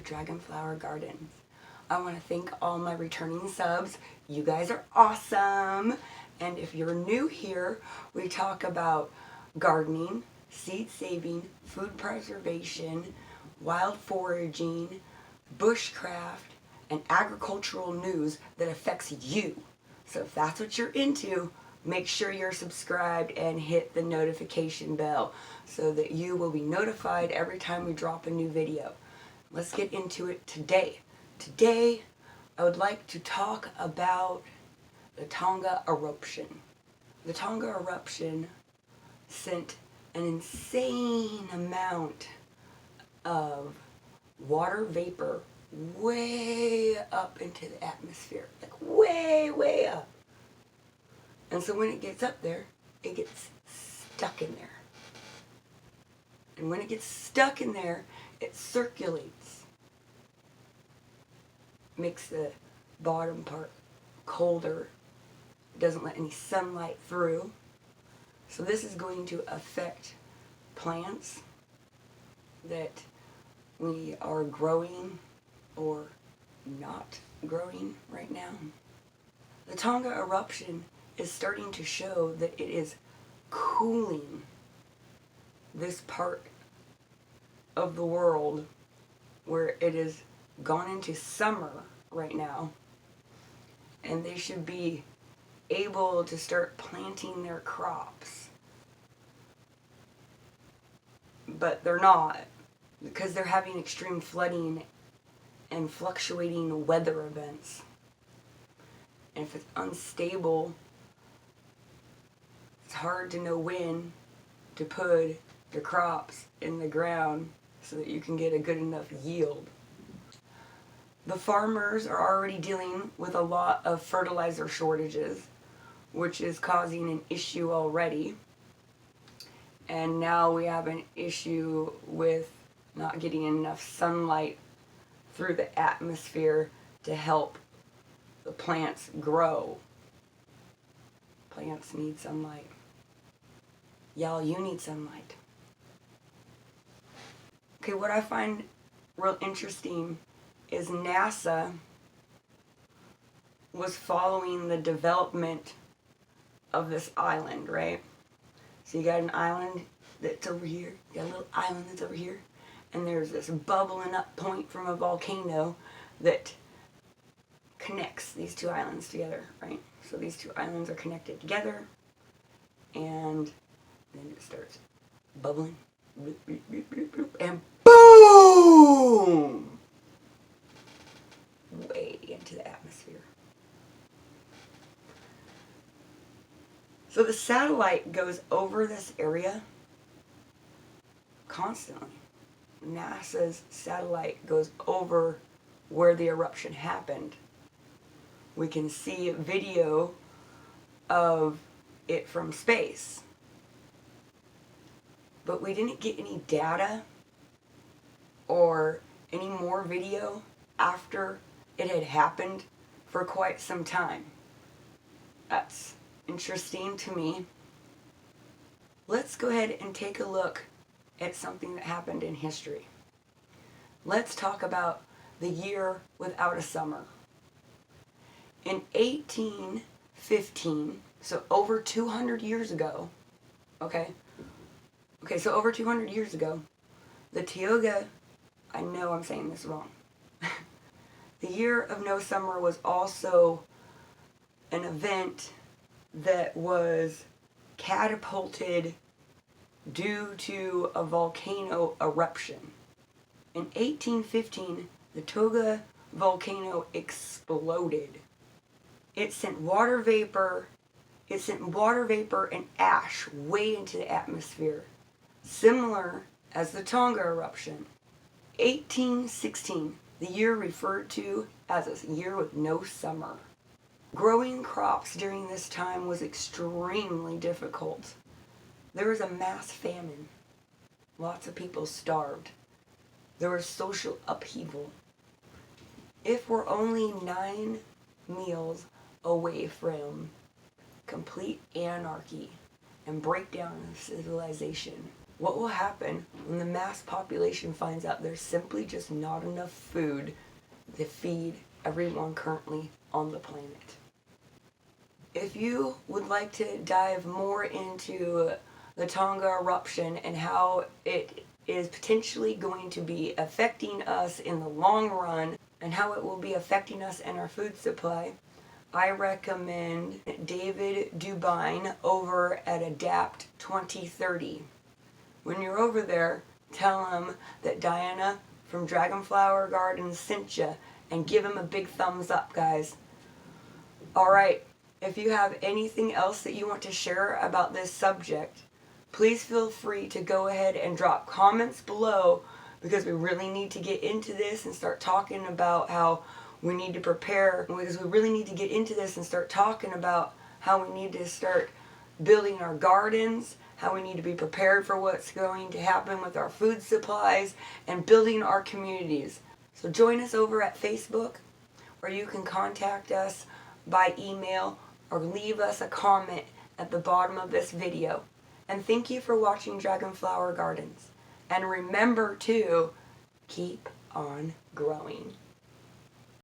Dragonflower Gardens. I want to thank all my returning subs. You guys are awesome. And if you're new here, we talk about gardening, seed saving, food preservation, wild foraging, bushcraft, and agricultural news that affects you. So if that's what you're into, make sure you're subscribed and hit the notification bell so that you will be notified every time we drop a new video. Let's get into it today. Today, I would like to talk about the Tonga eruption. The Tonga eruption sent an insane amount of water vapor way up into the atmosphere. Like way, way up. And so when it gets up there, it gets stuck in there. And when it gets stuck in there, it circulates. Makes the bottom part colder. It doesn't let any sunlight through. So this is going to affect plants that we are growing or not growing right now. The Tonga eruption is starting to show that it is cooling this part of the world where it has gone into summer right now, and they should be able to start planting their crops. But they're not, because they're having extreme flooding and fluctuating weather events. And if it's unstable, it's hard to know when to put your crops in the ground so that you can get a good enough yield. The farmers are already dealing with a lot of fertilizer shortages, which is causing an issue already. And now we have an issue with not getting enough sunlight through the atmosphere to help the plants grow. Plants need sunlight. Y'all, you need sunlight. Okay, what I find real interesting is NASA was following the development of this island, right? So you got an island that's over here, you got a little island that's over here, and there's this bubbling up point from a volcano that connects these two islands together, right? So these two islands are connected together, and then it starts bubbling, and boom! Way into the atmosphere. So the satellite goes over this area constantly. NASA's satellite goes over where the eruption happened. We can see a video of it from space. But we didn't get any data or any more video after it had happened for quite some time. That's interesting to me. Let's go ahead and take a look at something that happened in history. Let's talk about the year without a summer. In 1815, so over 200 years ago, so over 200 years ago, the Tioga, I know I'm saying this wrong, the year of no summer was also an event that was catapulted due to a volcano eruption. In 1815, the Tioga volcano exploded. It sent water vapor and ash way into the atmosphere, similar as the Tonga eruption. 1816, the year referred to as a year with no summer. Growing crops during this time was extremely difficult. There was a mass famine. Lots of people starved. There was social upheaval. If we're only 9 meals away from complete anarchy and breakdown of civilization, What will happen when the mass population finds out there's simply just not enough food to feed everyone currently on the planet? If you would like to dive more into the Tonga eruption and how it is potentially going to be affecting us in the long run and how it will be affecting us and our food supply, I recommend David Dubine over at Adapt 2030. When you're over there, tell him that Diana from Dragonflower Gardens sent you and give him a big thumbs up, guys. Alright, if you have anything else that you want to share about this subject, please feel free to go ahead and drop comments below, because we really need to get into this and start talking about how we need to prepare, because we really need to get into this and start talking about how we need to start building our gardens, how we need to be prepared for what's going to happen with our food supplies, and building our communities. So join us over at Facebook, or you can contact us by email or leave us a comment at the bottom of this video. And thank you for watching Dragonflower Gardens. And remember to keep on growing.